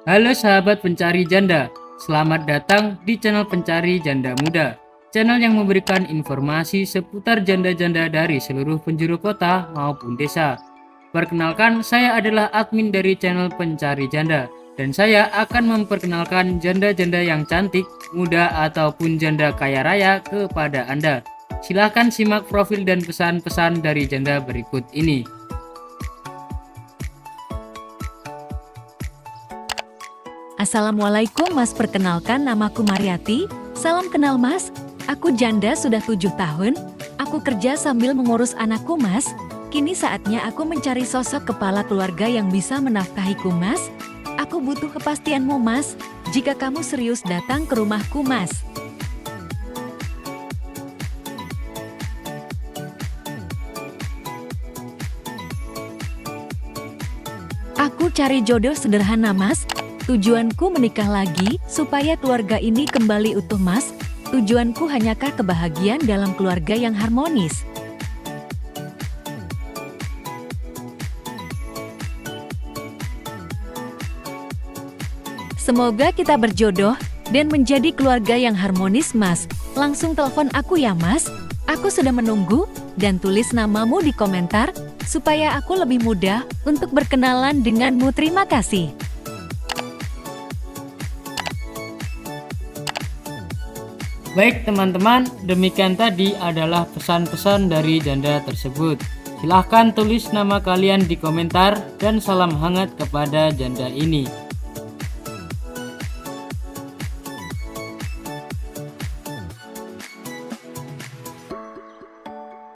Halo sahabat pencari janda, selamat datang di channel Pencari Janda Muda. Channel yang memberikan informasi seputar janda-janda dari seluruh penjuru kota maupun desa. Perkenalkan, saya adalah admin dari channel Pencari Janda, dan saya akan memperkenalkan janda-janda yang cantik, muda, ataupun janda kaya raya kepada Anda. Silahkan simak profil dan pesan-pesan dari janda berikut ini. Assalamualaikum Mas, perkenalkan namaku Mariati. Salam kenal Mas, aku janda sudah 7 tahun. Aku kerja sambil mengurus anakku Mas. Kini saatnya aku mencari sosok kepala keluarga yang bisa menafkahiku Mas. Aku butuh kepastianmu Mas, jika kamu serius datang ke rumahku Mas. Aku cari jodoh sederhana Mas. Tujuanku menikah lagi, supaya keluarga ini kembali utuh Mas. Tujuanku hanyakah kebahagiaan dalam keluarga yang harmonis. Semoga kita berjodoh dan menjadi keluarga yang harmonis Mas. Langsung telepon aku ya Mas. Aku sudah menunggu, dan tulis namamu di komentar, supaya aku lebih mudah untuk berkenalan denganmu. Terima kasih. Baik teman-teman, demikian tadi adalah pesan-pesan dari janda tersebut. Silahkan tulis nama kalian di komentar dan salam hangat kepada janda ini.